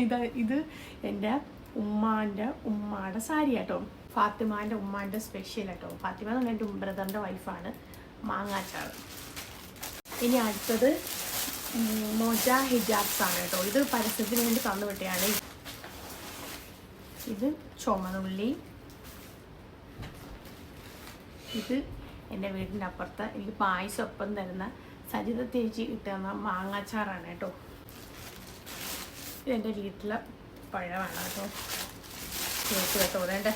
ഇത് എൻ്റെ ഉമ്മാടെ സാരി കേട്ടോ. ഫാത്തിമാൻ്റെ ഉമ്മാൻ്റെ സ്പെഷ്യൽ കേട്ടോ. ഫാത്തിമ എന്ന് പറഞ്ഞാൽ എൻ്റെ ബ്രദറിൻ്റെ വൈഫാണ്. മാങ്ങാച്ചാറ്. ഇനി അടുത്തത് മോജ ഹിജാബ്സ് ആണ് കേട്ടോ. ഇത് പരസ്യത്തിന് വേണ്ടി തന്നു വിട്ടയാണ്. ഇത് ചുമന്നുള്ളി. ഇത് എൻ്റെ വീടിൻ്റെ അപ്പുറത്ത് എനിക്ക് പായസം ഒപ്പം തരുന്ന സജിത തേച്ചി കിട്ടുന്ന മാങ്ങാച്ചാറാണ് കേട്ടോ. ഇതെൻ്റെ വീട്ടിലെ പഴമാണ് കേട്ടോ. കേക്ക് കേട്ടോ. വേണ്ട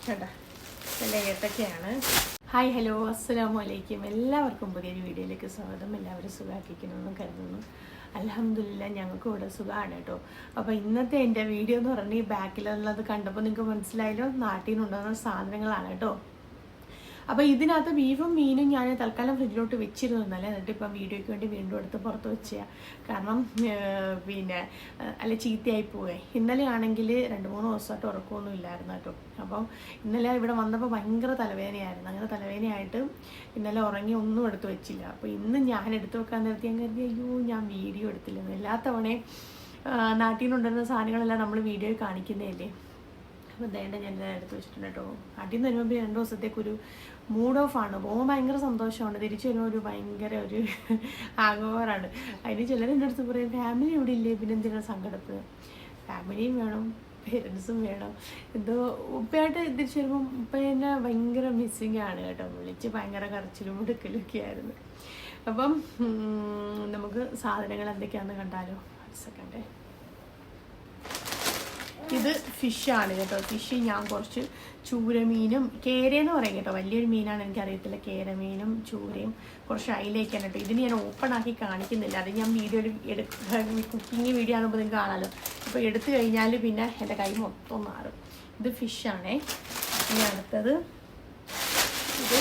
കേട്ടോ. എൻ്റെ ഏത്തക്കയാണ്. ഹായ് ഹലോ അസ്സലാമു അലൈക്കും. എല്ലാവർക്കും പുതിയൊരു വീഡിയോയിലേക്ക് സ്വാഗതം. എല്ലാവരും സുഖമാക്കിയിരിക്കണമെന്ന് കരുതുന്നു. അൽഹംദുലില്ലാ ഞങ്ങൾക്ക് ഇവിടെ സുഖമാണ് കേട്ടോ. അപ്പോൾ ഇന്നത്തെ എൻ്റെ വീഡിയോ എന്ന് പറഞ്ഞാൽ ഈ ബാക്കിലുള്ളത് കണ്ടപ്പോൾ നിങ്ങൾക്ക് മനസ്സിലായല്ലോ, നാട്ടിൽ നിന്നുണ്ടാകുന്ന സാധനങ്ങളാണ് കേട്ടോ. അപ്പോൾ ഇതിനകത്ത് ബീഫും മീനും ഞാൻ തൽക്കാലം ഫ്രിഡ്ജിലോട്ട് വെച്ചിരുന്നു. എന്നല്ലേ, എന്നിട്ട് ഇപ്പം വീഡിയോയ്ക്ക് വേണ്ടി വീണ്ടും എടുത്ത് പുറത്ത് വെച്ചാൽ കാരണം പിന്നെ അല്ല ചീത്തയായി പോവേ. ഇന്നലെ ആണെങ്കിൽ 2-3 ദിവസമായിട്ട് ഉറക്കമൊന്നും ഇല്ലായിരുന്നു കേട്ടോ. അപ്പം ഇന്നലെ ഇവിടെ വന്നപ്പോൾ ഭയങ്കര തലവേദനയായിരുന്നു. അങ്ങനെ തലവേദനയായിട്ട് ഇന്നലെ ഉറങ്ങി ഒന്നും എടുത്ത് വെച്ചില്ല. അപ്പോൾ ഇന്ന് ഞാൻ എടുത്ത് വെക്കാൻ നിർത്തി. ഞാൻ കരുതി അയ്യോ ഞാൻ വീഡിയോ എടുത്തില്ലെന്ന്. എല്ലാ തവണയും നാട്ടിൽ നിന്നുണ്ടായിരുന്ന സാധനങ്ങളെല്ലാം നമ്മൾ വീഡിയോയിൽ കാണിക്കുന്നതല്ലേ. അപ്പോൾ ദേണ്ട ഞാൻ എടുത്ത് വെച്ചിട്ടുണ്ട് കേട്ടോ. നാട്ടിൽ നിന്ന് വരുമ്പോൾ 2 ദിവസത്തേക്കൊരു മൂഡ് ഓഫാണ്. പോകുമ്പോൾ ഭയങ്കര സന്തോഷമാണ്, തിരിച്ചു വരുമ്പോൾ ഒരു ഭയങ്കര ഒരു ആഘോഷമാണ്. അതിന് ചിലർ എൻ്റെ അടുത്ത് പറയും ഫാമിലി ഇവിടെ ഇല്ലേ, പിന്നെ എന്തിനാണ് സങ്കടപ്പെടുക. ഫാമിലിയും വേണം, പേരൻസും വേണം. എന്തോ ഉപ്പയായിട്ട് തിരിച്ചു വരുമ്പം ഉപ്പേനെ ഭയങ്കര മിസ്സിങ് ആണ് കേട്ടോ. വിളിച്ച് ഭയങ്കര കരച്ചിലും എടുക്കലും ഒക്കെ ആയിരുന്നു. അപ്പം നമുക്ക് സാധനങ്ങൾ എന്തൊക്കെയാണെന്ന് കണ്ടാലോ. സെക്കൻഡേ, ഇത് ഫിഷാണ് കേട്ടോ. ഫിഷ് ഞാൻ കുറച്ച് ചൂരമീനും കേരയെന്ന് പറയും കേട്ടോ. വലിയൊരു മീനാണ്, എനിക്കറിയത്തില്ല. കേരമീനും ചൂരയും കുറച്ച് അയിലേക്കാണ് കേട്ടോ. ഇതിന് ഞാൻ ഓപ്പൺ ആക്കി കാണിക്കുന്നില്ല. അത് ഞാൻ വീഡിയോയിൽ കുക്കിംഗ് വീഡിയോ ആകുമ്പോൾ നിങ്ങൾക്ക് കാണാമല്ലോ. ഇപ്പോൾ എടുത്തു കഴിഞ്ഞാൽ പിന്നെ എൻ്റെ കൈ മൊത്തം മാറും. ഇത് ഫിഷാണേ. ഇനി അടുത്തത് ഇത്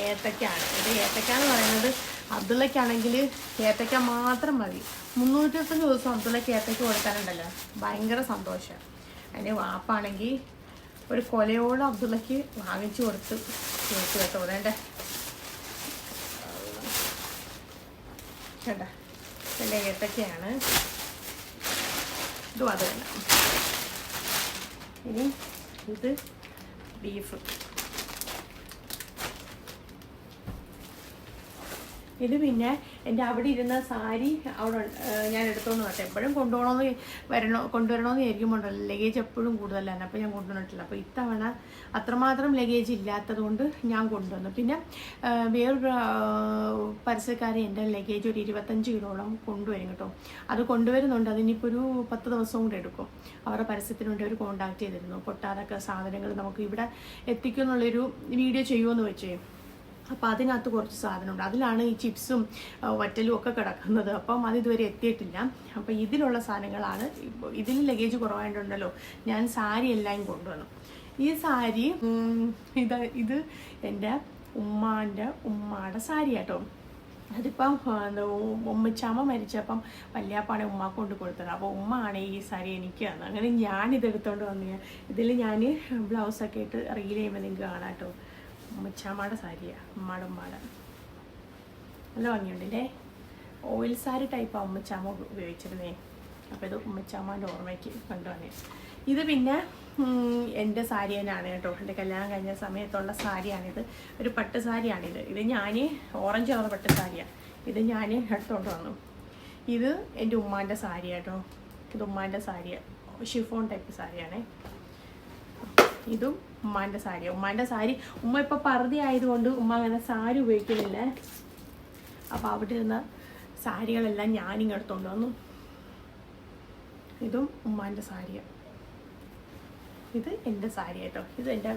ഏത്തക്കാണ്. ഇത് ഏത്തക്ക എന്ന് പറയുന്നത് അബ്ദുള്ളയ്ക്കാണെങ്കിൽ ഏത്തക്ക മാത്രം മതി. 365 ദിവസം അബ്ദുള്ളയ്ക്ക് ഏത്തക്ക കൊടുക്കാനുണ്ടല്ലോ, ഭയങ്കര സന്തോഷമാണ്. അതിന് വാപ്പാണെങ്കിൽ ഒരു കൊലയോളം അബ്ദുള്ളയ്ക്ക് വാങ്ങിച്ചു കൊടുത്ത് കേക്ക് കേട്ടോ. വേണ്ടേ കേട്ടോ. എൻ്റെ ഏത്തക്കയാണ്. ഇതും അത് വേണ്ട. ഇനി ഇത് ബീഫ്. ഇത് പിന്നെ എൻ്റെ അവിടെ ഇരുന്ന സാരി അവിടെ ഞാൻ എടുത്തോന്ന് പറഞ്ഞിട്ട് എപ്പോഴും കൊണ്ടുവരണമെന്ന് വിചാരിക്കുമ്പോണ്ടല്ലോ ലഗേജ് എപ്പോഴും കൂടുതലാണ്. അപ്പോൾ ഞാൻ കൊണ്ടുവന്നിട്ടില്ല. അപ്പോൾ ഇത്തവണ അത്രമാത്രം ലഗേജ് ഇല്ലാത്തത് കൊണ്ട് ഞാൻ കൊണ്ടുവന്നു. പിന്നെ വേറൊരു പരസ്യക്കാരെ എൻ്റെ ലഗേജ് ഒരു 25 കിലോളം കൊണ്ടുവരും കേട്ടോ. അത് കൊണ്ടുവരുന്നുണ്ട്. അതിനിപ്പോൾ ഒരു 10 ദിവസം കൂടെ എടുക്കും. അവരുടെ പരസ്യത്തിന് വേണ്ടി അവർ കോൺടാക്ട് ചെയ്തിരുന്നു. പൊട്ടാതൊക്കെ സാധനങ്ങൾ നമുക്ക് ഇവിടെ എത്തിക്കുമെന്നുള്ളൊരു വീഡിയോ ചെയ്യുമെന്ന് വെച്ചേ. അപ്പോൾ അതിനകത്ത് കുറച്ച് സാധനമുണ്ട്. അതിലാണ് ഈ ചിപ്സും വറ്റലും ഒക്കെ കിടക്കുന്നത്. അപ്പം അതിതുവരെ എത്തിയിട്ടില്ല. അപ്പോൾ ഇതിലുള്ള സാധനങ്ങളാണ്. ഇപ്പോൾ ഇതിൽ ലഗേജ് കുറവായിട്ടുണ്ടല്ലോ, ഞാൻ സാരി എല്ലാം കൊണ്ടുവന്നു. ഈ സാരി ഇത് എൻ്റെ ഉമ്മാടെ സാരി കേട്ടോ. അതിപ്പം ഉമ്മച്ചാമ്മ മരിച്ചപ്പം വല്യാപ്പാണ് ഉമ്മ കൊണ്ട് കൊടുത്തത്. അപ്പോൾ ഉമ്മ ആണ് ഈ സാരി എനിക്ക് തന്നത്. അങ്ങനെ ഞാനിതെടുത്തോണ്ട് വന്നു. ഇതിൽ ഞാൻ ബ്ലൗസൊക്കെ ഇട്ട് റീൽ ചെയ്യുമ്പോൾ നിങ്ങൾക്ക് കാണാം കേട്ടോ. ഉമ്മച്ചാമ്മയുടെ സാരിയാണ്, ഉമ്മാടെ നല്ല ഭംഗിയുണ്ടല്ലേ. ഓയിൽ സാരി ടൈപ്പാണ് ഉമ്മച്ചാമ്മ ഉപയോഗിച്ചിരുന്നേ. അപ്പോൾ ഇത് ഉമ്മച്ചാമ്മൻ്റെ ഓർമ്മയ്ക്ക് കൊണ്ടുവന്നേ. ഇത് പിന്നെ എൻ്റെ സാരി തന്നെയാണ് കേട്ടോ. എൻ്റെ കല്യാണം കഴിഞ്ഞ സമയത്തുള്ള സാരിയാണിത്. ഒരു പട്ട് സാരിയാണിത്. ഇത് ഞാൻ ഓറഞ്ച് കളർ പട്ട് സാരിയാണ്. ഇത് ഞാൻ എടുത്തോണ്ട് വന്നു. ഇത് എൻ്റെ ഉമ്മാൻ്റെ സാരി കേട്ടോ. ഇത് ഉമ്മാൻ്റെ സാരിയാണ്, ഷിഫോൺ ടൈപ്പ് സാരിയാണേ. ഇതും ഉമ്മാൻ്റെ സാരിയാണ്. ഉമ്മാൻ്റെ സാരി ഉമ്മ ഇപ്പോൾ പർദ്ദ ആയതുകൊണ്ട് ഉമ്മ അങ്ങനെ സാരി ഉപയോഗിക്കുന്നില്ല. അപ്പോൾ അവിടെ ഇരുന്ന സാരികളെല്ലാം ഞാനിങ്ങ് എടുത്തോണ്ട് വന്നു. ഇതും ഉമ്മാൻ്റെ സാരിയാണ്. ഇത് എൻ്റെ സാരി കേട്ടോ. ഇത് എൻ്റെ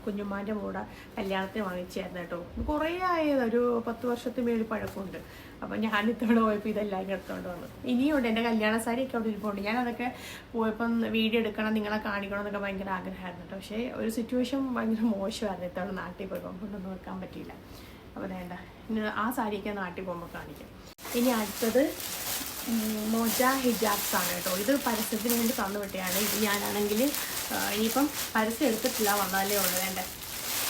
കുഞ്ഞുമ്മാൻ്റെ കൂടെ കല്യാണത്തിന് വാങ്ങിച്ചായിരുന്നു കേട്ടോ. കുറേ ആയത്, ഒരു 10 വർഷത്തിന് മേളിൽ പഴക്കമുണ്ട്. അപ്പം ഞാൻ ഇത്തവണ പോയപ്പോൾ ഇതെല്ലാം എടുത്തോണ്ട് വന്നു. ഇനിയുണ്ട് എൻ്റെ കല്യാണ സാരിയൊക്കെ അവിടെ ഇരിപ്പുണ്ട്. ഞാനതൊക്കെ പോയപ്പം വീഡിയോ എടുക്കണം, നിങ്ങളെ കാണിക്കണം എന്നൊക്കെ ഭയങ്കര ആഗ്രഹമായിരുന്നു കേട്ടോ. പക്ഷേ ഒരു സിറ്റുവേഷൻ ഭയങ്കര മോശമായിരുന്നു. ഇത്തവണ നാട്ടിൽ പോയപ്പോൾ കൊണ്ടൊന്നും വെക്കാൻ പറ്റിയില്ല. അപ്പോൾ വേണ്ട, ഇനി ആ സാരിയൊക്കെ നാട്ടിൽ പോകുമ്പോൾ കാണിക്കാം. ഇനി അടുത്തത് മോജ ഹിജാബ്സ് ആണ് കേട്ടോ. ഇത് പരസ്യത്തിന് വേണ്ടി തന്നു വിട്ടയാണ്. ഇത് ഞാനാണെങ്കിൽ ഇനിയിപ്പം പരസ്യം എടുത്തിട്ടില്ല, വന്നാലേ ഉള്ളൂ. വേണ്ട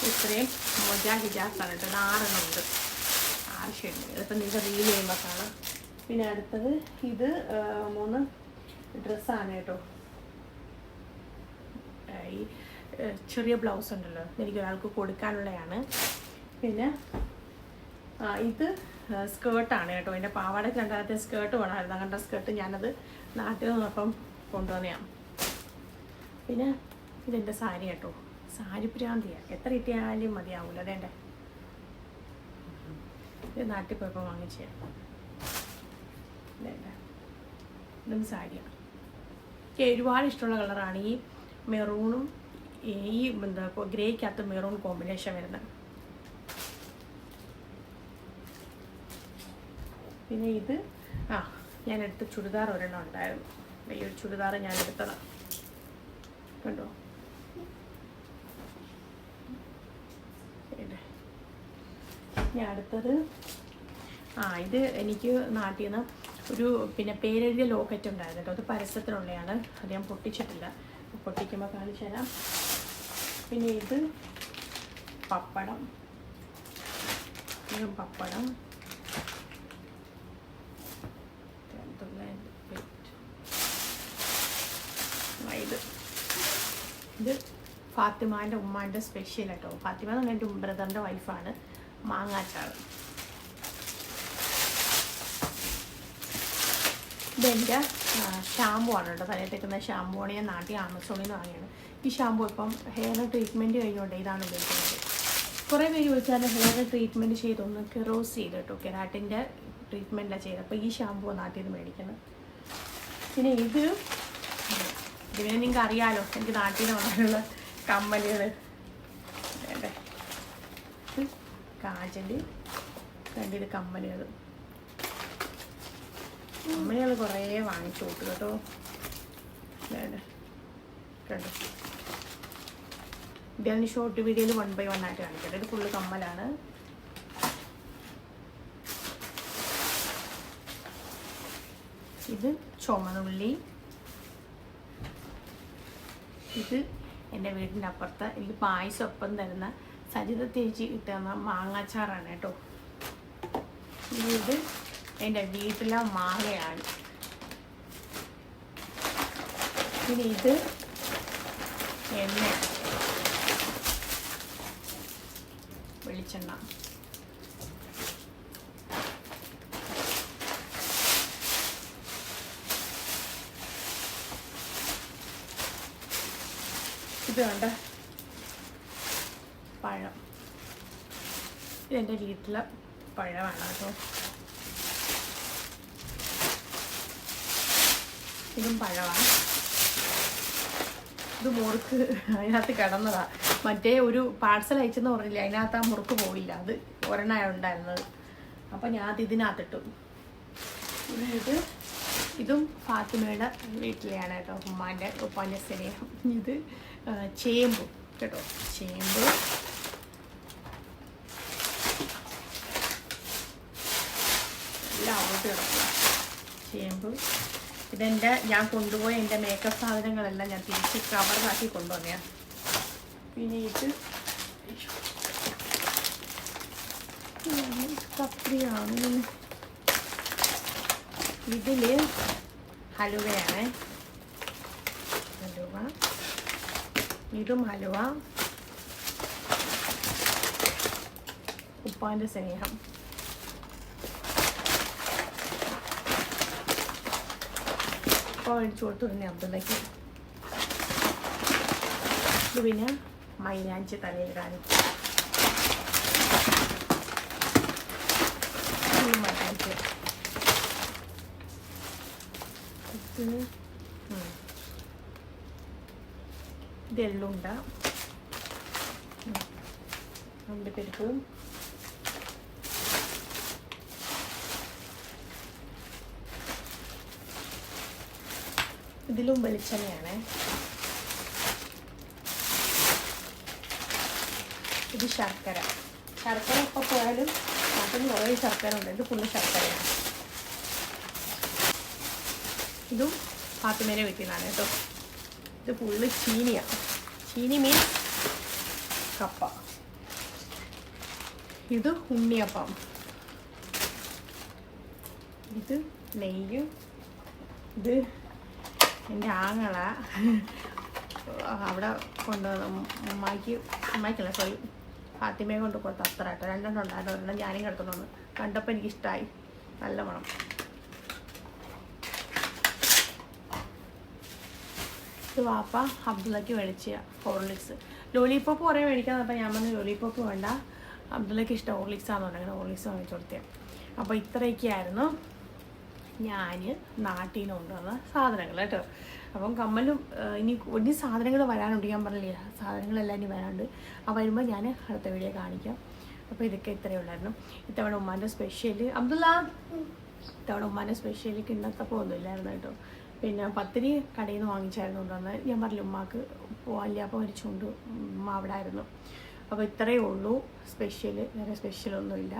ഇത്രയും മോജ ഹിജാബ്സ് ആണ് കേട്ടോ. 6 എണ്ണം ഉണ്ട്. ആവശ്യമുണ്ട്. ഇതിപ്പോൾ നിങ്ങൾക്ക് റീൽ ചെയ്യുമ്പോൾ കാണാം. പിന്നെ അടുത്തത് ഇത് 3 ഡ്രസ്സാണ് കേട്ടോ. ഈ ചെറിയ ബ്ലൗസ് ഉണ്ടല്ലോ, എനിക്ക് ഒരാൾക്ക് കൊടുക്കാനുള്ളതാണ്. പിന്നെ ഇത് സ്കേർട്ടാണ് കേട്ടോ. എൻ്റെ പാവാടയ്ക്ക് രണ്ടാമത്തെ സ്കേർട്ട് വേണമായിരുന്നു. അങ്ങനത്തെ സ്കേർട്ട് ഞാനത് നാട്ടിൽ നിന്നപ്പം കൊണ്ടുവന്നതാണ്. പിന്നെ ഇതെൻ്റെ സാരി കേട്ടോ. സാരി പ്രാന്തിയാണ്, എത്ര കിട്ടിയാലും മതിയാവില്ല. അതേണ്ടേ, ഇത് നാട്ടിൽ പോയപ്പോൾ വാങ്ങിച്ചേ. ഇതേണ്ടേ, ഇതും സാരിയാണ്. എനിക്ക് ഒരുപാട് ഇഷ്ടമുള്ള കളറാണ് ഈ മെറൂണും ഈ എന്താ ഗ്രേക്കകത്ത് മെറൂൺ കോമ്പിനേഷൻ വരുന്നത്. പിന്നെ ഇത് ഞാനെടുത്ത ചുരിദാർ ഒരെണ്ണം ഉണ്ടായിരുന്നു. ഈ ഒരു ചുരിദാർ ഞാൻ എടുത്തതാണ് കണ്ടോ. ഞാൻ അടുത്തത് ഇത് എനിക്ക് നാട്ടിൽ നിന്ന് ഒരു പിന്നെ പേരെഴുതിയ ലോക്കറ്റ് ഉണ്ടായിരുന്നു കേട്ടോ. അത് പരസ്യത്തിനുള്ളതാണ്. അത് ഞാൻ പൊട്ടിച്ചിട്ടില്ല, പൊട്ടിക്കുമ്പോൾ കാണിച്ചു തരാം. പിന്നെ ഇത് പപ്പടം, ഇതും പപ്പടം. ഇത് ഫാത്തിമാൻ്റെ ഉമ്മാൻ്റെ സ്പെഷ്യൽ കേട്ടോ. ഫാത്തിമ എന്ന് പറഞ്ഞാൽ എൻ്റെ ബ്രദറിൻ്റെ വൈഫാണ്. മാങ്ങാച്ചാർ. ഇതെൻ്റെ ഷാമ്പു ആണ് കേട്ടോ. തലയിട്ടേക്കുന്ന ഷാമ്പു ആണ്. ഞാൻ നാട്ടിൽ ആമസോണിൽ നിന്ന് വാങ്ങിയാണ്. ഈ ഷാമ്പു ഇപ്പം ഹെയർ ട്രീറ്റ്മെൻറ്റ് കഴിഞ്ഞുകൊണ്ട് ഇതാണ് ഉപയോഗിക്കുന്നത്. കുറേ പേര് ചോദിച്ചാൽ ഹെയർ ട്രീറ്റ്മെൻറ്റ് ചെയ്തൊന്ന് കെറോസ് ചെയ്ത് കേട്ടോ. കെരാട്ടിൻ്റെ ട്രീറ്റ്മെൻറ്റാണ് ചെയ്തത്. അപ്പോൾ ഈ ഷാമ്പു നാട്ടിൽ നിന്ന് മേടിക്കുന്നത്. പിന്നെ ഇതിന് നിങ്ങൾക്ക് അറിയാമല്ലോ, എനിക്ക് നാട്ടിൽ നിന്ന് വന്നിട്ടുള്ള കമ്മലുകൾ. വേണ്ടേ, കാജല്, കണ്ടിത് കമ്മലുകൾ. കമ്മലുകൾ കുറേ വാങ്ങിച്ചു കൊടുത്തു കേട്ടോ. വേണ്ടേ, കണ്ടോ. ഇതാണ് ഷോർട്ട് വീഡിയോയിൽ 1 by 1 ആയിട്ട് കാണിക്കട്ടെ. ഇത് ഫുള്ള് കമ്മലാണ്. ഇത് ചുമന്നുള്ളി. ഇത് എൻ്റെ വീടിൻ്റെ അപ്പുറത്ത് എനിക്ക് പായസം ഒപ്പം തരുന്ന സജിത ചേച്ചി കിട്ടുന്ന മാങ്ങാച്ചാറാണ് കേട്ടോ. ഇത് എൻ്റെ വീട്ടിലെ മാങ്ങയാണ്. പിന്നെ ഇത് എണ്ണ, വെളിച്ചെണ്ണ. ഇത് കണ്ട പഴം. ഇതെൻ്റെ വീട്ടിലെ പഴമാണ് കേട്ടോ. ഇതും പഴമാണ്. ഇത് മുറുക്ക് അതിനകത്ത് കിടന്നതാണ്. മറ്റേ ഒരു പാഴ്സൽ അയച്ചെന്ന് പറഞ്ഞില്ല, അതിനകത്ത് ആ മുറുക്ക് പോയില്ല. അത് ഒരെണ്ണമാണ് ഉണ്ടായിരുന്നത്. അപ്പം ഞാൻ അത് ഇതിനകത്തിട്ടു. ഇതും ഫാത്തിമയുടെ വീട്ടിലെയാണ് കേട്ടോ. ഉപ്പാൻ്റെ സ്നേഹം. ഇത് ചേമ്പ് കേട്ടോ. ചേമ്പ്, എല്ലാം അങ്ങോട്ട് കിടക്കും. ചേമ്പ്. ഞാൻ കൊണ്ടുപോയ എൻ്റെ മേക്കപ്പ് സാധനങ്ങളെല്ലാം ഞാൻ തിരിച്ച് കവറിലാക്കി കൊണ്ടുവന്നതാണ്. പിന്നെ ഇത് കത്രിയാണ്. ഇതിൽ ഹലുവയാണ്. ഹലുവ. ഇതും ഹലുവ. ഉപ്പാൻ്റെ സ്നേഹം. മേടിച്ചു കൊടുത്തു തന്നെ അബ്ദുള്ളക്ക്. ഇത് പിന്നെ മൈലാഞ്ചി തലയിടാനും. മൈലാഞ്ചി. ഇത് എള്ളുണ്ട, അണ്ടിപ്പരിപ്പ്. ഇതിലും വെളിച്ചെണ്ണയാണ്. ഇത് ശർക്കര. ശർക്കര ഇപ്പോൾ പോയാലും നാട്ടിൽ കുറേ ശർക്കര ഉണ്ട്. ഇത് ഫുള്ള് ശർക്കരയാണ്. ഇതും ഫാത്തിമേനെ വീട്ടിൽ നിന്നാണ് കേട്ടോ. ഇത് ഫുള്ള് ചീനിയാണ്. ചീനി മീൻസ് കപ്പ. ഇത് ഉണ്ണിയപ്പം. ഇത് നെയ്യും, ഇത് എൻ്റെ ആങ്ങള അവിടെ കൊണ്ടുവന്ന് ഉമ്മായിക്കല്ല സോറി ഫാത്തിമയെ കൊണ്ട് കൊടുത്ത അത്ര കേട്ടോ. 2 ഉണ്ടായിരുന്നു, 1 ഞാനും കിടത്തുന്നു. കണ്ടപ്പോൾ എനിക്കിഷ്ടമായി, നല്ല മണം. ഇത് വാപ്പ അബ്ദുള്ളക്ക് മേടിച്ച ഹോർലിക്സ്. ലോലിപോപ്പ് കുറേ മേടിക്കാന്നപ്പോൾ ഞാൻ പറഞ്ഞു ലോലിപോപ്പ് വേണ്ട, അബ്ദുള്ളക്ക് ഇഷ്ടം ഹോർലിക്സാന്ന് പറഞ്ഞു. അങ്ങനെ ഹോർലിക്സ് വാങ്ങിച്ചു കൊടുത്തേ. അപ്പോൾ ഇത്രയൊക്കെയായിരുന്നു ഞാൻ നാട്ടിൽ നിന്ന് കൊണ്ടുവന്ന സാധനങ്ങൾ കേട്ടോ. അപ്പം കമ്മലും ഇനി സാധനങ്ങൾ വരാനുണ്ട്, ഞാൻ പറഞ്ഞില്ലേ സാധനങ്ങളെല്ലാം ഇനി വരാനുണ്ട്. അപ്പോൾ വരുമ്പോൾ ഞാൻ അടുത്ത വീഡിയോ കാണിക്കാം. അപ്പോൾ ഇതൊക്കെ ഇത്രയേ ഉള്ളായിരുന്നു. ഇത്തവണ ഉമ്മാൻ്റെ സ്പെഷ്യൽ ഇത്തവണ ഉമ്മാൻ്റെ സ്പെഷ്യൽ കിണ്ണത്തപ്പം ഒന്നും ഇല്ലായിരുന്നു കേട്ടോ. പിന്നെ പത്തിരി കടയിൽ നിന്ന് വാങ്ങിച്ചായിരുന്നു കൊണ്ടുവന്നത്. ഞാൻ പറഞ്ഞില്ല ഉമ്മാക്ക് പോവാല്യാപ്പം മരിച്ചുകൊണ്ട് ഉമ്മ അവിടെ ആയിരുന്നു. അപ്പോൾ ഇത്രയേ ഉള്ളൂ സ്പെഷ്യൽ, വേറെ സ്പെഷ്യലൊന്നുമില്ല.